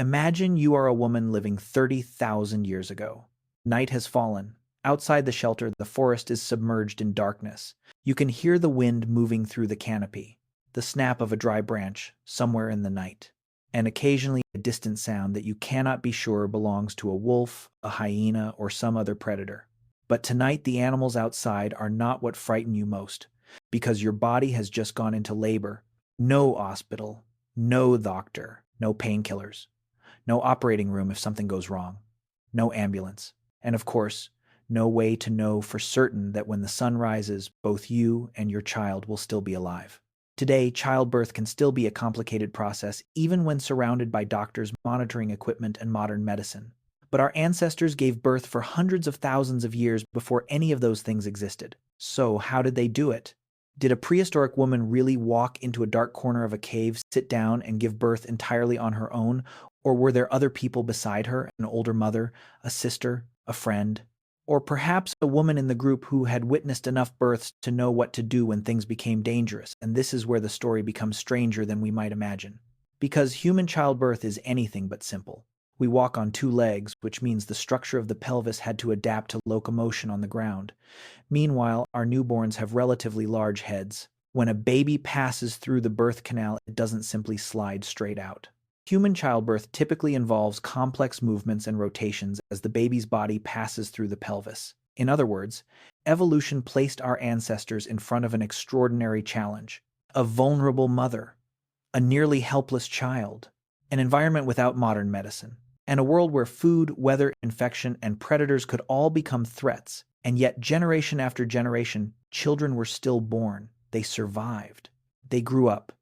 Imagine you are a woman living 30,000 years ago. Night has fallen. Outside the shelter, the forest is submerged in darkness. You can hear the wind moving through the canopy, the snap of a dry branch somewhere in the night, and occasionally a distant sound that you cannot be sure belongs to a wolf, a hyena, or some other predator. But tonight, the animals outside are not what frighten you most, because your body has just gone into labor. No hospital, no doctor, no painkillers, no operating room if something goes wrong, no ambulance, and of course, no way to know for certain that when the sun rises, both you and your child will still be alive. Today, childbirth can still be a complicated process even when surrounded by doctors, monitoring equipment, and modern medicine. But our ancestors gave birth for hundreds of thousands of years before any of those things existed. So, how did they do it? Did a prehistoric woman really walk into a dark corner of a cave, sit down, and give birth entirely on her own? Or were there other people beside her, an older mother, a sister, a friend? Or perhaps a woman in the group who had witnessed enough births to know what to do when things became dangerous, and this is where the story becomes stranger than we might imagine. Because human childbirth is anything but simple. We walk on two legs, which means the structure of the pelvis had to adapt to locomotion on the ground. Meanwhile, our newborns have relatively large heads. When a baby passes through the birth canal, it doesn't simply slide straight out. Human childbirth typically involves complex movements and rotations as the baby's body passes through the pelvis. In other words, evolution placed our ancestors in front of an extraordinary challenge: a vulnerable mother, a nearly helpless child, an environment without modern medicine, and a world where food, weather, infection, and predators could all become threats. And yet, generation after generation, children were still born. They survived. They grew up.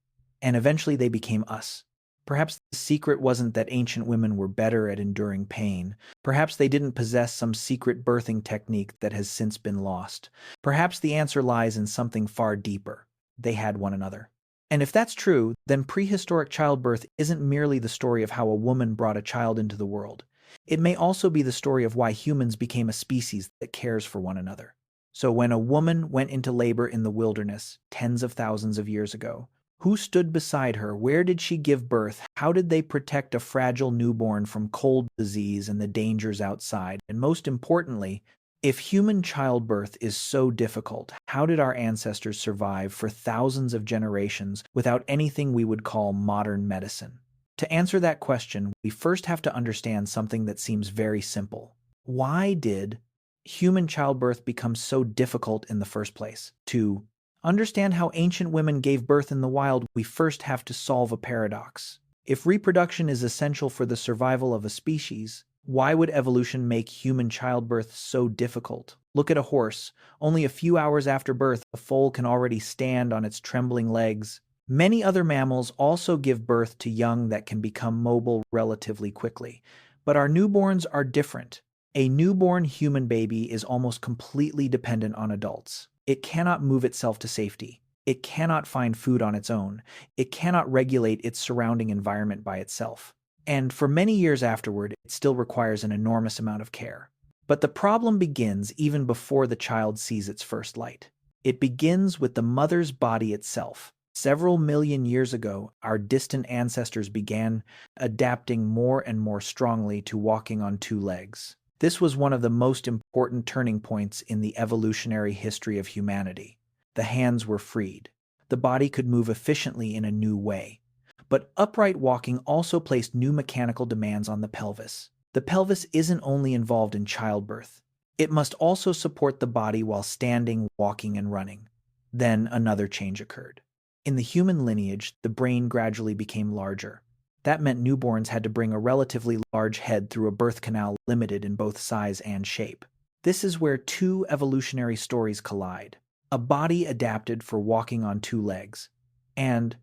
And eventually they became us. Perhaps the secret wasn't that ancient women were better at enduring pain. Perhaps they didn't possess some secret birthing technique that has since been lost. Perhaps the answer lies in something far deeper. They had one another. And if that's true, then prehistoric childbirth isn't merely the story of how a woman brought a child into the world. It may also be the story of why humans became a species that cares for one another. So when a woman went into labor in the wilderness tens of thousands of years ago, who stood beside her? Where did she give birth? How did they protect a fragile newborn from cold, disease, and the dangers outside? And most importantly, if human childbirth is so difficult, how did our ancestors survive for thousands of generations without anything we would call modern medicine? To answer that question, we first have to understand something that seems very simple. Why did human childbirth become so difficult in the first place? To understand how ancient women gave birth in the wild, we first have to solve a paradox. If reproduction is essential for the survival of a species, why would evolution make human childbirth so difficult? Look at a horse. Only a few hours after birth, the foal can already stand on its trembling legs. Many other mammals also give birth to young that can become mobile relatively quickly. But our newborns are different. A newborn human baby is almost completely dependent on adults. It cannot move itself to safety. It cannot find food on its own. It cannot regulate its surrounding environment by itself. And for many years afterward, it still requires an enormous amount of care. But the problem begins even before the child sees its first light. It begins with the mother's body itself. Several million years ago, our distant ancestors began adapting more and more strongly to walking on two legs. This was one of the most important turning points in the evolutionary history of humanity. The hands were freed. The body could move efficiently in a new way. But upright walking also placed new mechanical demands on the pelvis. The pelvis isn't only involved in childbirth. It must also support the body while standing, walking, and running. Then another change occurred. In the human lineage, the brain gradually became larger. That meant newborns had to bring a relatively large head through a birth canal limited in both size and shape. This is where two evolutionary stories collide: a body adapted for walking on two legs, and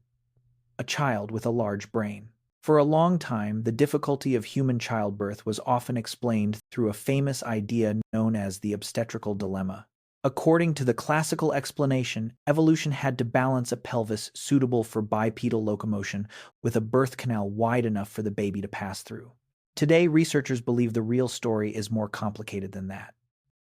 a child with a large brain. For a long time, the difficulty of human childbirth was often explained through a famous idea known as the obstetrical dilemma. According to the classical explanation, evolution had to balance a pelvis suitable for bipedal locomotion with a birth canal wide enough for the baby to pass through. Today, researchers believe the real story is more complicated than that.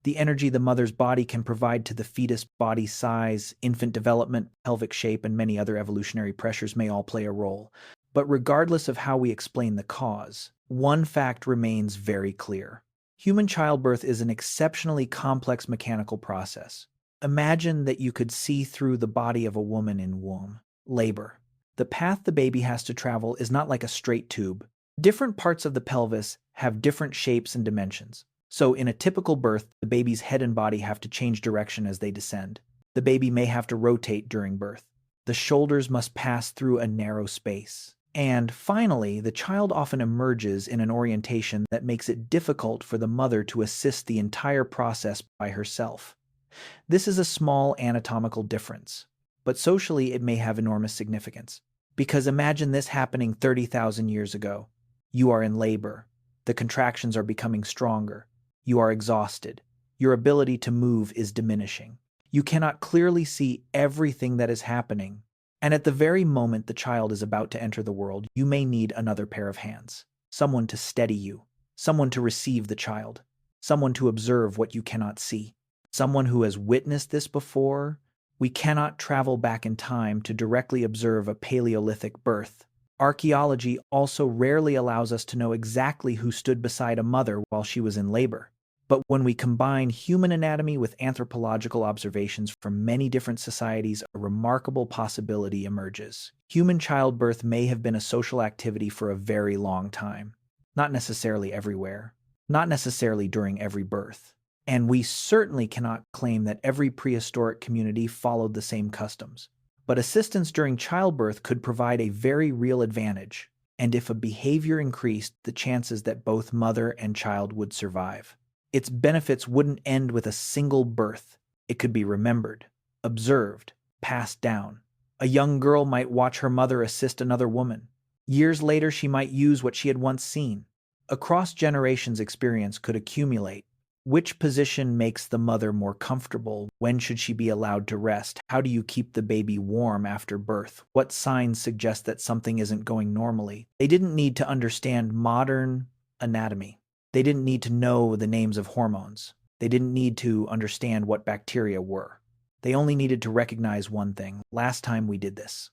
The energy the mother's body can provide to the fetus, body size, infant development, pelvic shape, and many other evolutionary pressures may all play a role. But regardless of how we explain the cause, one fact remains very clear. Human childbirth is an exceptionally complex mechanical process. Imagine that you could see through the body of a woman in womb, labor. The path the baby has to travel is not like a straight tube. Different parts of the pelvis have different shapes and dimensions. So in a typical birth, the baby's head and body have to change direction as they descend. The baby may have to rotate during birth. The shoulders must pass through a narrow space. And finally, the child often emerges in an orientation that makes it difficult for the mother to assist the entire process by herself. This is a small anatomical difference, but socially it may have enormous significance. Because imagine this happening 30,000 years ago. You are in labor. The contractions are becoming stronger. You are exhausted. Your ability to move is diminishing. You cannot clearly see everything that is happening. And at the very moment the child is about to enter the world, you may need another pair of hands. Someone to steady you. Someone to receive the child. Someone to observe what you cannot see. Someone who has witnessed this before. We cannot travel back in time to directly observe a Paleolithic birth. Archaeology also rarely allows us to know exactly who stood beside a mother while she was in labor. But when we combine human anatomy with anthropological observations from many different societies, a remarkable possibility emerges. Human childbirth may have been a social activity for a very long time. Not necessarily everywhere. Not necessarily during every birth. And we certainly cannot claim that every prehistoric community followed the same customs. But assistance during childbirth could provide a very real advantage. And if a behavior increased, the chances that both mother and child would survive. Its benefits wouldn't end with a single birth. It could be remembered, observed, passed down. A young girl might watch her mother assist another woman. Years later, she might use what she had once seen. A cross-generations experience could accumulate. Which position makes the mother more comfortable? When should she be allowed to rest? How do you keep the baby warm after birth? What signs suggest that something isn't going normally? They didn't need to understand modern anatomy. They didn't need to know the names of hormones. They didn't need to understand what bacteria were. They only needed to recognize one thing. Last time we did this.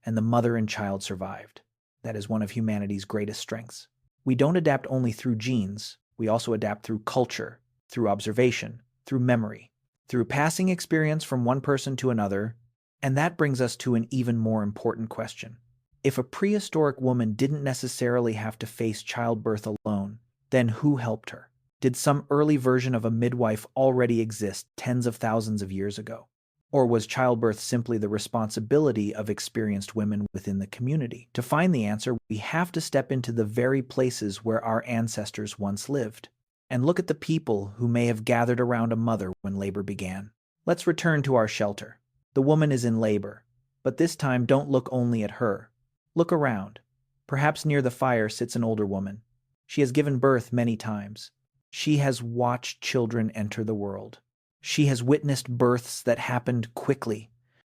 And the mother and child survived. That is one of humanity's greatest strengths. We don't adapt only through genes. We also adapt through culture, through observation, through memory, through passing experience from one person to another. And that brings us to an even more important question. If a prehistoric woman didn't necessarily have to face childbirth alone, then who helped her? Did some early version of a midwife already exist tens of thousands of years ago? Or was childbirth simply the responsibility of experienced women within the community? To find the answer, we have to step into the very places where our ancestors once lived, and look at the people who may have gathered around a mother when labor began. Let's return to our shelter. The woman is in labor, but this time don't look only at her. Look around. Perhaps near the fire sits an older woman. She has given birth many times. She has watched children enter the world. She has witnessed births that happened quickly,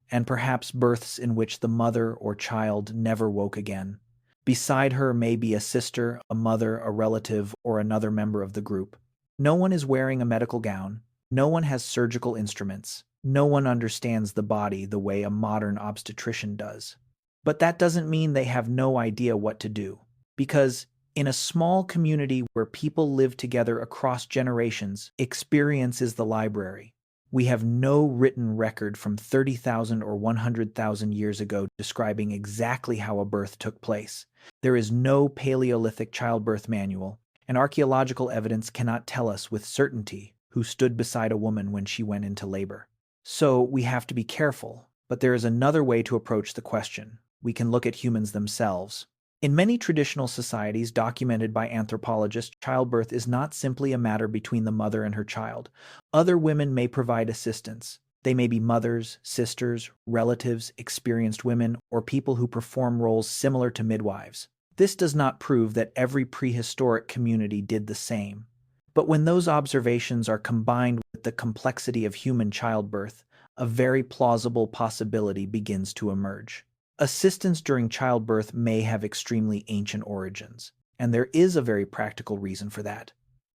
and perhaps births in which the mother or child never woke again. Beside her may be a sister, a mother, a relative, or another member of the group. No one is wearing a medical gown. No one has surgical instruments. No one understands the body the way a modern obstetrician does. But that doesn't mean they have no idea what to do, because in a small community where people live together across generations, experience is the library. We have no written record from 30,000 or 100,000 years ago describing exactly how a birth took place. There is no Paleolithic childbirth manual, and archaeological evidence cannot tell us with certainty who stood beside a woman when she went into labor. So we have to be careful, but there is another way to approach the question. We can look at humans themselves. In many traditional societies documented by anthropologists, childbirth is not simply a matter between the mother and her child. Other women may provide assistance. They may be mothers, sisters, relatives, experienced women, or people who perform roles similar to midwives. This does not prove that every prehistoric community did the same. But when those observations are combined with the complexity of human childbirth, a very plausible possibility begins to emerge. Assistance during childbirth may have extremely ancient origins, and there is a very practical reason for that.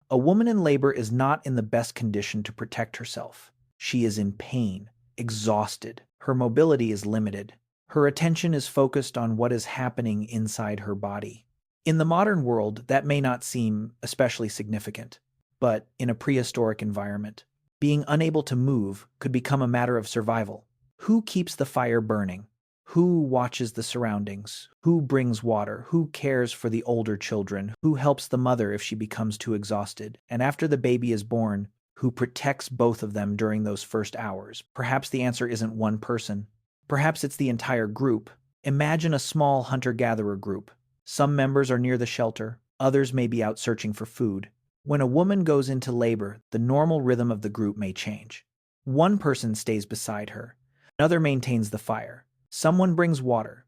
A woman in labor is not in the best condition to protect herself. She is in pain, exhausted. Her mobility is limited. Her attention is focused on what is happening inside her body. In the modern world, that may not seem especially significant, but in a prehistoric environment, being unable to move could become a matter of survival. Who keeps the fire burning? Who watches the surroundings? Who brings water? Who cares for the older children? Who helps the mother if she becomes too exhausted? And after the baby is born, who protects both of them during those first hours? Perhaps the answer isn't one person. Perhaps it's the entire group. Imagine a small hunter-gatherer group. Some members are near the shelter, others may be out searching for food. When a woman goes into labor, the normal rhythm of the group may change. One person stays beside her, another maintains the fire, someone brings water,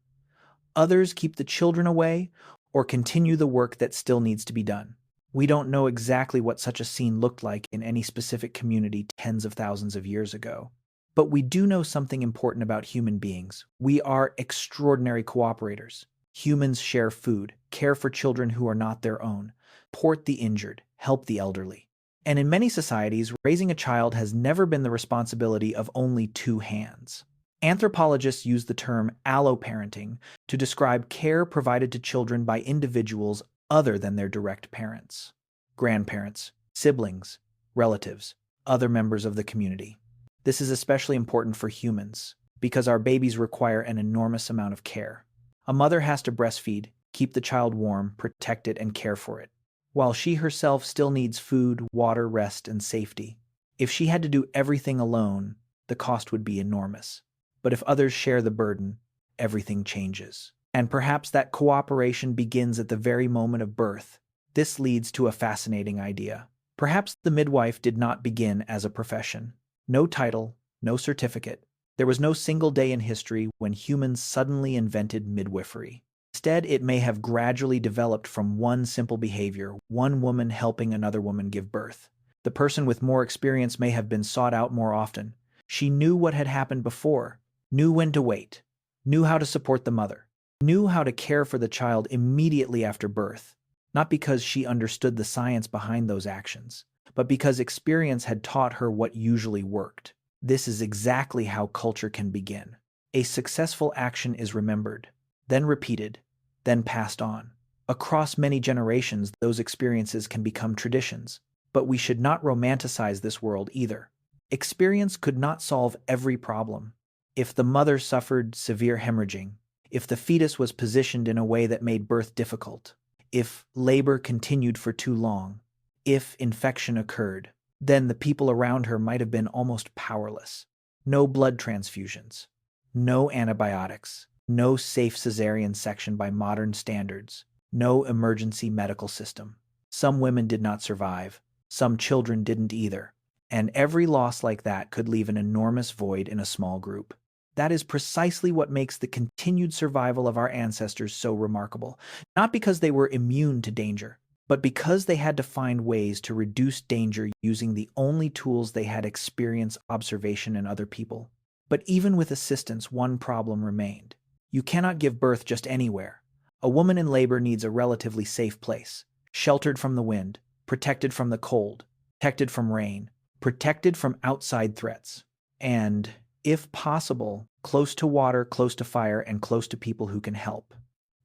others keep the children away or continue the work that still needs to be done. We don't know exactly what such a scene looked like in any specific community tens of thousands of years ago. But we do know something important about human beings. We are extraordinary cooperators. Humans share food, care for children who are not their own, support the injured, help the elderly. And in many societies, raising a child has never been the responsibility of only two hands. Anthropologists use the term alloparenting to describe care provided to children by individuals other than their direct parents, grandparents, siblings, relatives, other members of the community. This is especially important for humans because our babies require an enormous amount of care. A mother has to breastfeed, keep the child warm, protect it, and care for it, while she herself still needs food, water, rest, and safety. If she had to do everything alone, the cost would be enormous. But if others share the burden, everything changes. And perhaps that cooperation begins at the very moment of birth. This leads to a fascinating idea. Perhaps the midwife did not begin as a profession. No title, no certificate. There was no single day in history when humans suddenly invented midwifery. Instead, it may have gradually developed from one simple behavior, one woman helping another woman give birth. The person with more experience may have been sought out more often. She knew what had happened before, knew when to wait, knew how to support the mother, knew how to care for the child immediately after birth, not because she understood the science behind those actions, but because experience had taught her what usually worked. This is exactly how culture can begin. A successful action is remembered, then repeated, then passed on. Across many generations, those experiences can become traditions, but we should not romanticize this world either. Experience could not solve every problem. If the mother suffered severe hemorrhaging, if the fetus was positioned in a way that made birth difficult, if labor continued for too long, if infection occurred, then the people around her might have been almost powerless. No blood transfusions, no antibiotics, no safe cesarean section by modern standards, no emergency medical system. Some women did not survive, some children didn't either, and every loss like that could leave an enormous void in a small group. That is precisely what makes the continued survival of our ancestors so remarkable, not because they were immune to danger, but because they had to find ways to reduce danger using the only tools they had: experience, observation, and other people. But even with assistance, one problem remained. You cannot give birth just anywhere. A woman in labor needs a relatively safe place, sheltered from the wind, protected from the cold, protected from rain, protected from outside threats, and, if possible, close to water, close to fire, and close to people who can help.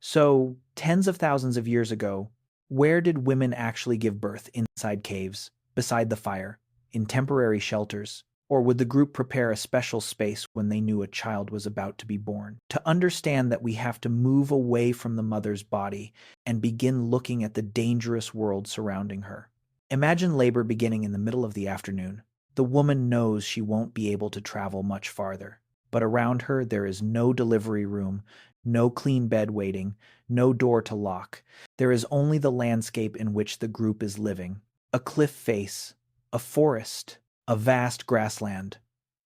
So, tens of thousands of years ago, where did women actually give birth? Inside caves, beside the fire, in temporary shelters? Or would the group prepare a special space when they knew a child was about to be born? To understand that we have to move away from the mother's body and begin looking at the dangerous world surrounding her. Imagine labor beginning in the middle of the afternoon. The woman knows she won't be able to travel much farther, but around her there is no delivery room, no clean bed waiting, no door to lock. There is only the landscape in which the group is living. A cliff face, a forest, a vast grassland,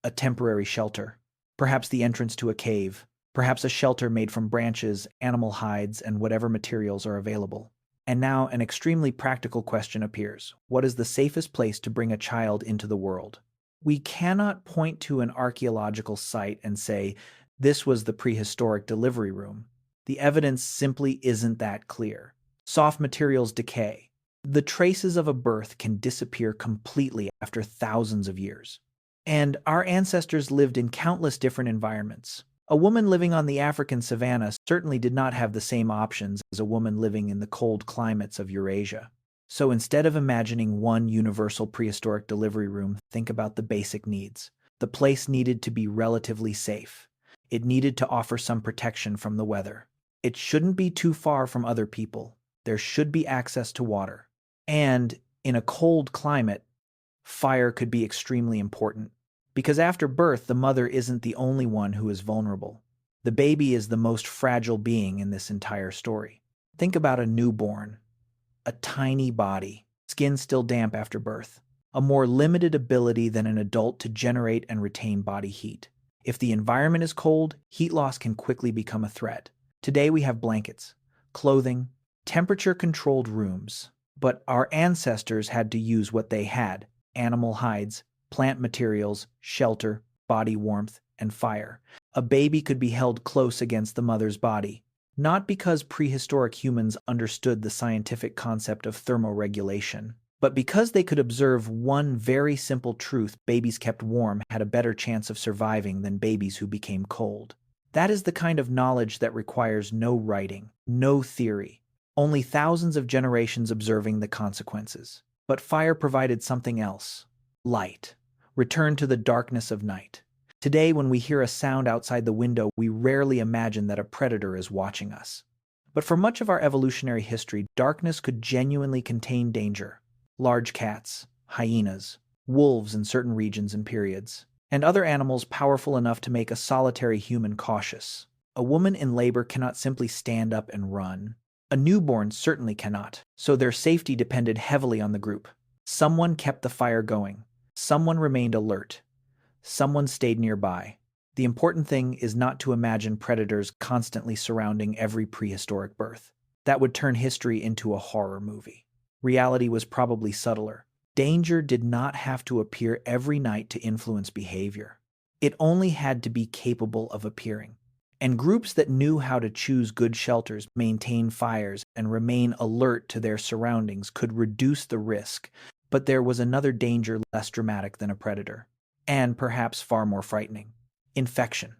a temporary shelter, perhaps the entrance to a cave, perhaps a shelter made from branches, animal hides, and whatever materials are available. And now an extremely practical question appears. What is the safest place to bring a child into the world? We cannot point to an archaeological site and say, this was the prehistoric delivery room. The evidence simply isn't that clear. Soft materials decay. The traces of a birth can disappear completely after thousands of years. And our ancestors lived in countless different environments. A woman living on the African savanna certainly did not have the same options as a woman living in the cold climates of Eurasia. So instead of imagining one universal prehistoric delivery room, think about the basic needs. The place needed to be relatively safe. It needed to offer some protection from the weather. It shouldn't be too far from other people. There should be access to water. And in a cold climate, fire could be extremely important. Because after birth, the mother isn't the only one who is vulnerable. The baby is the most fragile being in this entire story. Think about a newborn, a tiny body, skin still damp after birth, a more limited ability than an adult to generate and retain body heat. If the environment is cold, heat loss can quickly become a threat. Today we have blankets, clothing, temperature-controlled rooms, but our ancestors had to use what they had: animal hides, plant materials, shelter, body warmth, and fire. A baby could be held close against the mother's body, not because prehistoric humans understood the scientific concept of thermoregulation, but because they could observe one very simple truth: babies kept warm had a better chance of surviving than babies who became cold. That is the kind of knowledge that requires no writing, no theory, only thousands of generations observing the consequences. But fire provided something else: light. Return to the darkness of night. Today, when we hear a sound outside the window, we rarely imagine that a predator is watching us. But for much of our evolutionary history, darkness could genuinely contain danger. Large cats, hyenas, wolves in certain regions and periods, and other animals powerful enough to make a solitary human cautious. A woman in labor cannot simply stand up and run. A newborn certainly cannot, so their safety depended heavily on the group. Someone kept the fire going. Someone remained alert. Someone stayed nearby. The important thing is not to imagine predators constantly surrounding every prehistoric birth. That would turn history into a horror movie. Reality was probably subtler. Danger did not have to appear every night to influence behavior. It only had to be capable of appearing. And groups that knew how to choose good shelters, maintain fires, and remain alert to their surroundings could reduce the risk. But there was another danger less dramatic than a predator, and perhaps far more frightening: infection.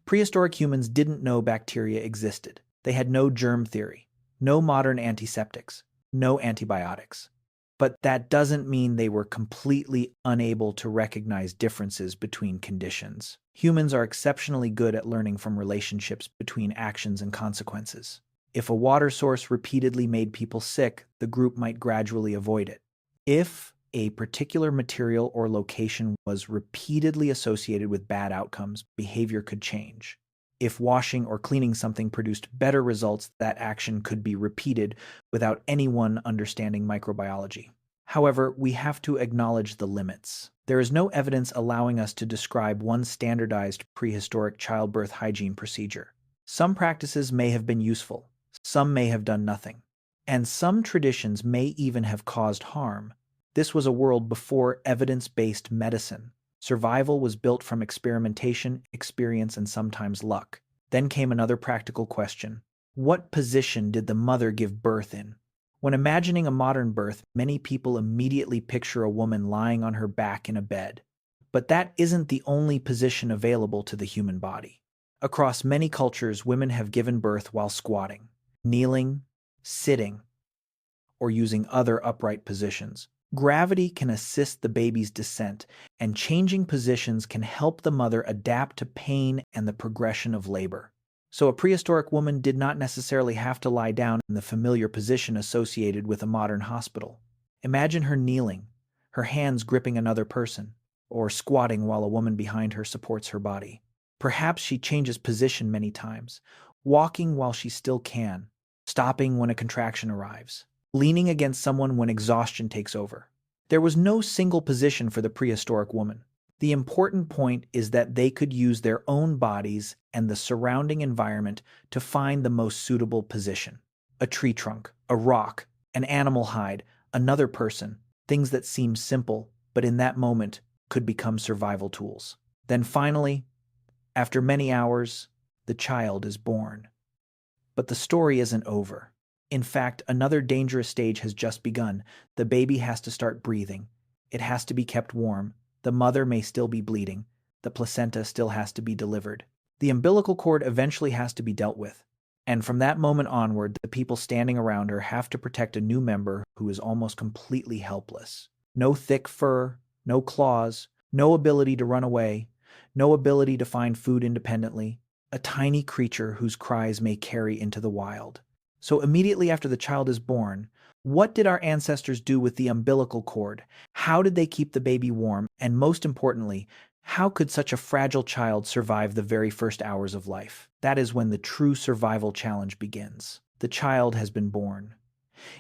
Prehistoric humans didn't know bacteria existed. They had no germ theory, no modern antiseptics, no antibiotics. But that doesn't mean they were completely unable to recognize differences between conditions. Humans are exceptionally good at learning from relationships between actions and consequences. If a water source repeatedly made people sick, the group might gradually avoid it. If a particular material or location was repeatedly associated with bad outcomes, behavior could change. If washing or cleaning something produced better results, that action could be repeated without anyone understanding microbiology. However, we have to acknowledge the limits. There is no evidence allowing us to describe one standardized prehistoric childbirth hygiene procedure. Some practices may have been useful, some may have done nothing, and some traditions may even have caused harm. This was a world before evidence-based medicine. Survival was built from experimentation, experience, and sometimes luck. Then came another practical question: what position did the mother give birth in? When imagining a modern birth, many people immediately picture a woman lying on her back in a bed. But that isn't the only position available to the human body. Across many cultures, women have given birth while squatting, kneeling, sitting, or using other upright positions. Gravity can assist the baby's descent, and changing positions can help the mother adapt to pain and the progression of labor. So a prehistoric woman did not necessarily have to lie down in the familiar position associated with a modern hospital. Imagine her kneeling, her hands gripping another person, or squatting while a woman behind her supports her body. Perhaps she changes position many times, walking while she still can, stopping when a contraction arrives, leaning against someone when exhaustion takes over. There was no single position for the prehistoric woman. The important point is that they could use their own bodies and the surrounding environment to find the most suitable position. A tree trunk, a rock, an animal hide, another person, things that seem simple, but in that moment could become survival tools. Then finally, after many hours, the child is born. But the story isn't over. In fact, another dangerous stage has just begun. The baby has to start breathing. It has to be kept warm. The mother may still be bleeding. The placenta still has to be delivered. The umbilical cord eventually has to be dealt with. And from that moment onward, the people standing around her have to protect a new member who is almost completely helpless. No thick fur, no claws, no ability to run away, no ability to find food independently, a tiny creature whose cries may carry into the wild. So immediately after the child is born, what did our ancestors do with the umbilical cord? How did they keep the baby warm? And most importantly, how could such a fragile child survive the very first hours of life? That is when the true survival challenge begins. The child has been born.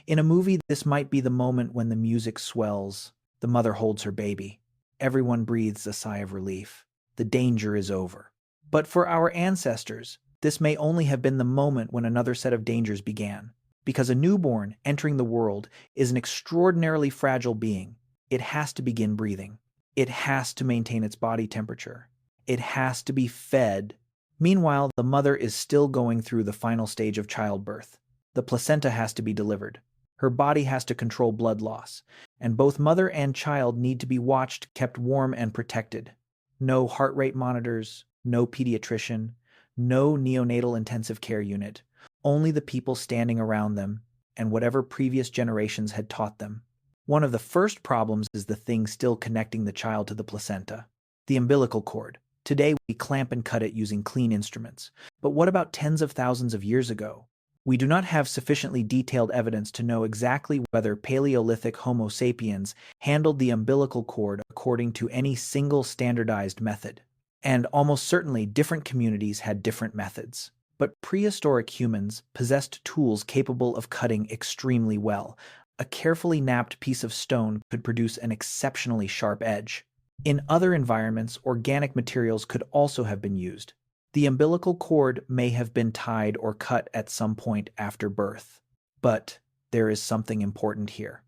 In a movie, this might be the moment when the music swells, the mother holds her baby. Everyone breathes a sigh of relief. The danger is over. But for our ancestors, this may only have been the moment when another set of dangers began. Because a newborn entering the world is an extraordinarily fragile being, it has to begin breathing. It has to maintain its body temperature. It has to be fed. Meanwhile, the mother is still going through the final stage of childbirth. The placenta has to be delivered. Her body has to control blood loss, and both mother and child need to be watched, kept warm, and protected. No heart rate monitors, no pediatrician, no neonatal intensive care unit, only the people standing around them and whatever previous generations had taught them. One of the first problems is the thing still connecting the child to the placenta, the umbilical cord. Today, we clamp and cut it using clean instruments. But what about tens of thousands of years ago? We do not have sufficiently detailed evidence to know exactly whether Paleolithic Homo sapiens handled the umbilical cord according to any single standardized method. And almost certainly, different communities had different methods. But prehistoric humans possessed tools capable of cutting extremely well. A carefully knapped piece of stone could produce an exceptionally sharp edge. In other environments, organic materials could also have been used. The umbilical cord may have been tied or cut at some point after birth. But there is something important here.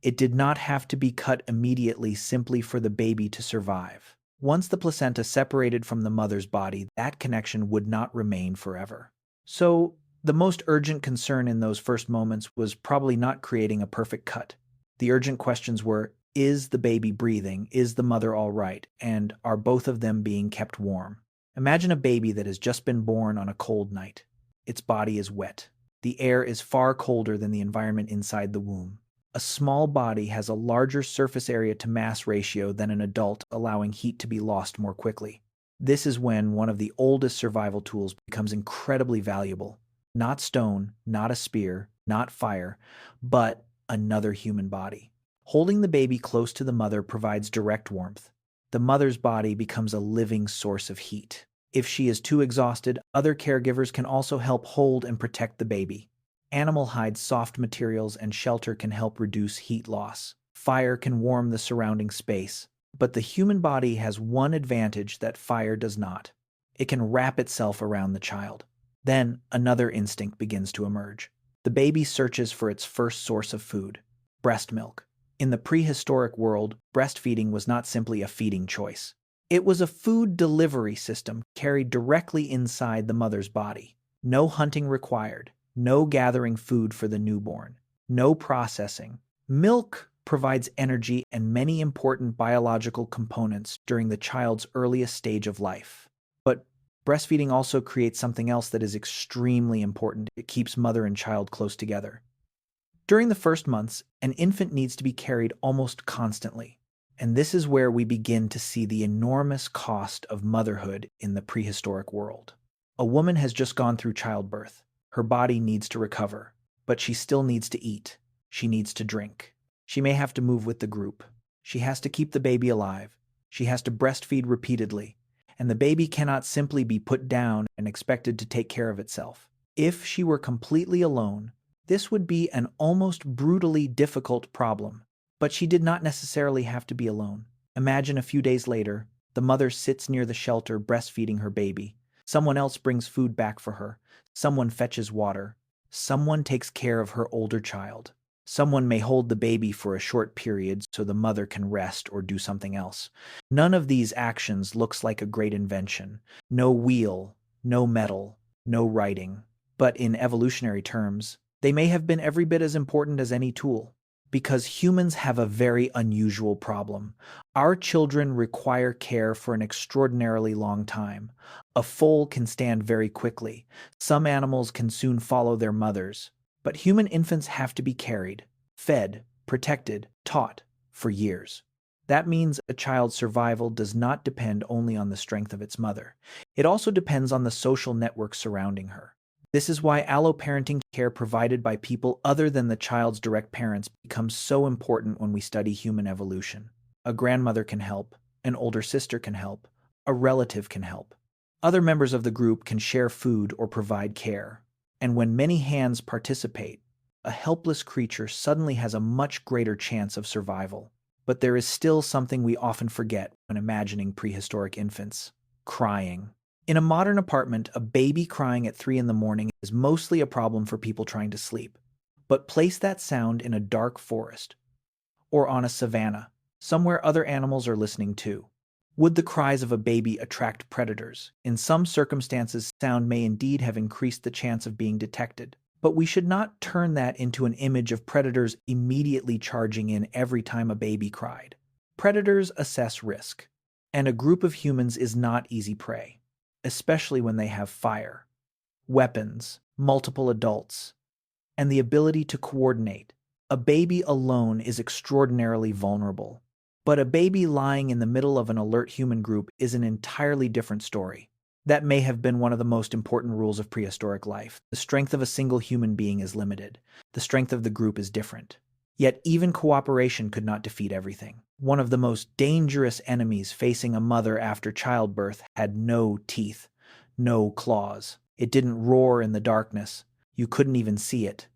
It did not have to be cut immediately simply for the baby to survive. Once the placenta separated from the mother's body, that connection would not remain forever. So, the most urgent concern in those first moments was probably not creating a perfect cut. The urgent questions were, is the baby breathing? Is the mother all right? And are both of them being kept warm? Imagine a baby that has just been born on a cold night. Its body is wet. The air is far colder than the environment inside the womb. A small body has a larger surface area to mass ratio than an adult, allowing heat to be lost more quickly. This is when one of the oldest survival tools becomes incredibly valuable. Not stone, not a spear, not fire, but another human body. Holding the baby close to the mother provides direct warmth. The mother's body becomes a living source of heat. If she is too exhausted, other caregivers can also help hold and protect the baby. Animal hides, soft materials, and shelter can help reduce heat loss. Fire can warm the surrounding space. But the human body has one advantage that fire does not. It can wrap itself around the child. Then another instinct begins to emerge. The baby searches for its first source of food, breast milk. In the prehistoric world, breastfeeding was not simply a feeding choice. It was a food delivery system carried directly inside the mother's body. No hunting required, no gathering food for the newborn, no processing. Milk provides energy and many important biological components during the child's earliest stage of life. But breastfeeding also creates something else that is extremely important. It keeps mother and child close together. During the first months, an infant needs to be carried almost constantly. And this is where we begin to see the enormous cost of motherhood in the prehistoric world. A woman has just gone through childbirth. Her body needs to recover, but she still needs to eat. She needs to drink. She may have to move with the group. She has to keep the baby alive. She has to breastfeed repeatedly. And the baby cannot simply be put down and expected to take care of itself. If she were completely alone, this would be an almost brutally difficult problem. But she did not necessarily have to be alone. Imagine a few days later, the mother sits near the shelter breastfeeding her baby. Someone else brings food back for her. Someone fetches water. Someone takes care of her older child. Someone may hold the baby for a short period so the mother can rest or do something else. None of these actions looks like a great invention. No wheel, no metal, no writing. But in evolutionary terms, they may have been every bit as important as any tool. Because humans have a very unusual problem. Our children require care for an extraordinarily long time. A foal can stand very quickly. Some animals can soon follow their mothers. But human infants have to be carried, fed, protected, taught for years. That means a child's survival does not depend only on the strength of its mother. It also depends on the social network surrounding her. This is why alloparenting care provided by people other than the child's direct parents becomes so important when we study human evolution. A grandmother can help, an older sister can help, a relative can help. Other members of the group can share food or provide care. And when many hands participate, a helpless creature suddenly has a much greater chance of survival. But there is still something we often forget when imagining prehistoric infants: crying. In a modern apartment, a baby crying at 3 in the morning is mostly a problem for people trying to sleep. But place that sound in a dark forest or on a savanna, somewhere other animals are listening too. Would the cries of a baby attract predators? In some circumstances, sound may indeed have increased the chance of being detected. But we should not turn that into an image of predators immediately charging in every time a baby cried. Predators assess risk, and a group of humans is not easy prey, especially when they have fire, weapons, multiple adults, and the ability to coordinate. A baby alone is extraordinarily vulnerable, but a baby lying in the middle of an alert human group is an entirely different story. That may have been one of the most important rules of prehistoric life. The strength of a single human being is limited. The strength of the group is different. Yet even cooperation could not defeat everything. One of the most dangerous enemies facing a mother after childbirth had no teeth, no claws. It didn't roar in the darkness. You couldn't even see it.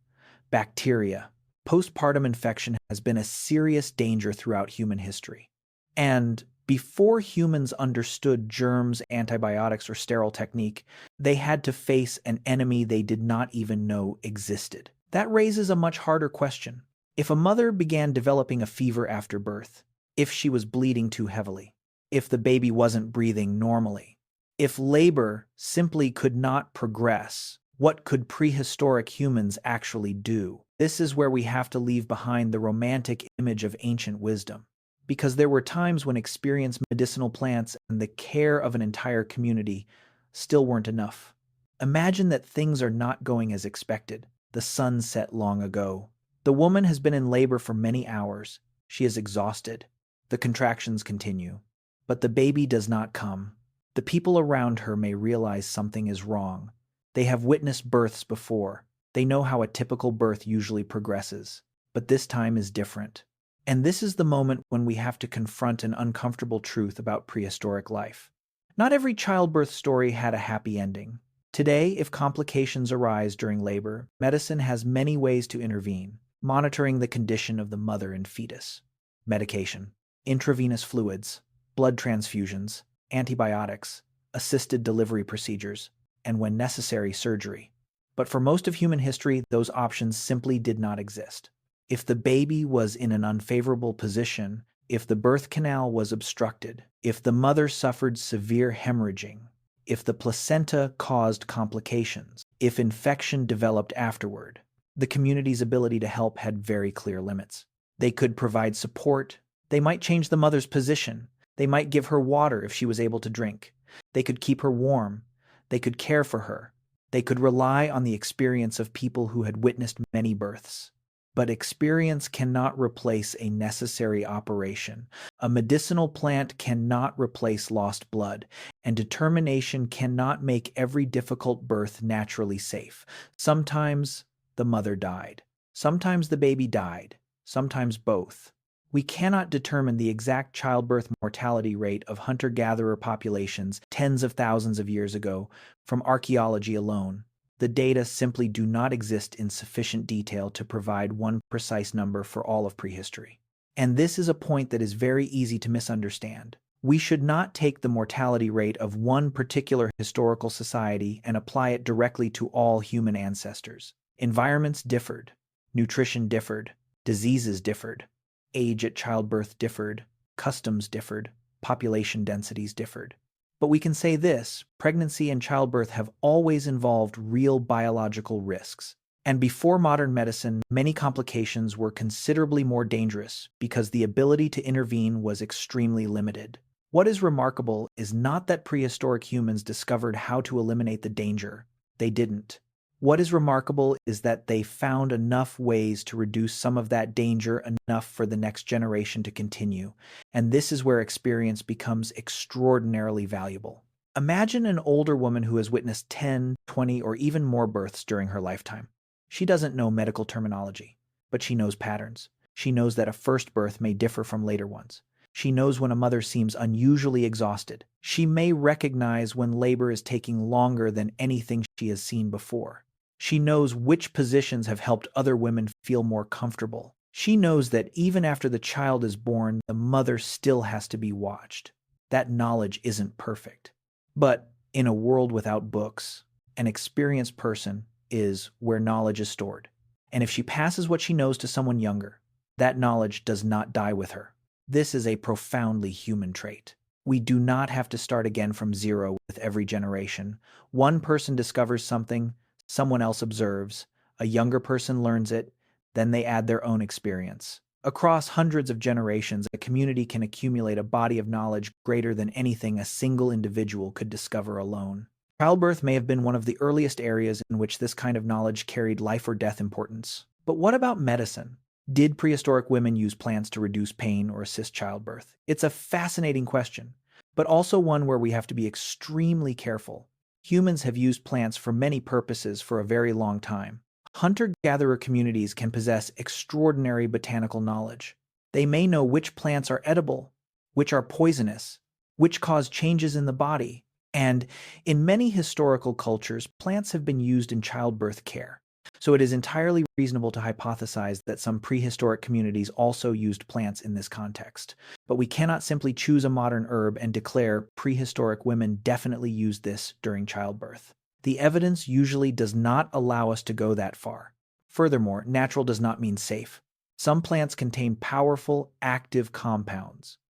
Bacteria. Postpartum infection has been a serious danger throughout human history. And before humans understood germs, antibiotics, or sterile technique, they had to face an enemy they did not even know existed. That raises a much harder question. If a mother began developing a fever after birth, if she was bleeding too heavily, if the baby wasn't breathing normally, if labor simply could not progress, what could prehistoric humans actually do? This is where we have to leave behind the romantic image of ancient wisdom, because there were times when experienced medicinal plants and the care of an entire community still weren't enough. Imagine that things are not going as expected. The sun set long ago. The woman has been in labor for many hours. She is exhausted. The contractions continue. But the baby does not come. The people around her may realize something is wrong. They have witnessed births before. They know how a typical birth usually progresses. But this time is different. And this is the moment when we have to confront an uncomfortable truth about prehistoric life. Not every childbirth story had a happy ending. Today, if complications arise during labor, medicine has many ways to intervene, monitoring the condition of the mother and fetus. Medication, intravenous fluids, blood transfusions, antibiotics, assisted delivery procedures, and when necessary, surgery. But for most of human history, those options simply did not exist. If the baby was in an unfavorable position, if the birth canal was obstructed, if the mother suffered severe hemorrhaging, if the placenta caused complications, if infection developed afterward, the community's ability to help had very clear limits. They could provide support. They might change the mother's position. They might give her water if she was able to drink. They could keep her warm. They could care for her. They could rely on the experience of people who had witnessed many births. But experience cannot replace a necessary operation. A medicinal plant cannot replace lost blood, and determination cannot make every difficult birth naturally safe. Sometimes the mother died. Sometimes the baby died. Sometimes both. We cannot determine the exact childbirth mortality rate of hunter-gatherer populations tens of thousands of years ago from archaeology alone. The data simply do not exist in sufficient detail to provide one precise number for all of prehistory. And this is a point that is very easy to misunderstand. We should not take the mortality rate of one particular historical society and apply it directly to all human ancestors. Environments differed, nutrition differed, diseases differed, age at childbirth differed, customs differed, population densities differed. But we can say this: pregnancy and childbirth have always involved real biological risks. And before modern medicine, many complications were considerably more dangerous because the ability to intervene was extremely limited. What is remarkable is not that prehistoric humans discovered how to eliminate the danger. They didn't. What is remarkable is that they found enough ways to reduce some of that danger enough for the next generation to continue, and this is where experience becomes extraordinarily valuable. Imagine an older woman who has witnessed 10, 20, or even more births during her lifetime. She doesn't know medical terminology, but she knows patterns. She knows that a first birth may differ from later ones. She knows when a mother seems unusually exhausted. She may recognize when labor is taking longer than anything she has seen before. She knows which positions have helped other women feel more comfortable. She knows that even after the child is born, the mother still has to be watched. That knowledge isn't perfect. But in a world without books, an experienced person is where knowledge is stored. And if she passes what she knows to someone younger, that knowledge does not die with her. This is a profoundly human trait. We do not have to start again from zero with every generation. One person discovers something, someone else observes, a younger person learns it, then they add their own experience. Across hundreds of generations, a community can accumulate a body of knowledge greater than anything a single individual could discover alone. Childbirth may have been one of the earliest areas in which this kind of knowledge carried life or death importance. But what about medicine? Did prehistoric women use plants to reduce pain or assist childbirth? It's a fascinating question, but also one where we have to be extremely careful. Humans have used plants for many purposes for a very long time. Hunter-gatherer communities can possess extraordinary botanical knowledge. They may know which plants are edible, which are poisonous, which cause changes in the body, and in many historical cultures, plants have been used in childbirth care. So it is entirely reasonable to hypothesize that some prehistoric communities also used plants in this context. But we cannot simply choose a modern herb and declare prehistoric women definitely used this during childbirth. The evidence usually does not allow us to go that far. Furthermore, natural does not mean safe. Some plants contain powerful, active compounds.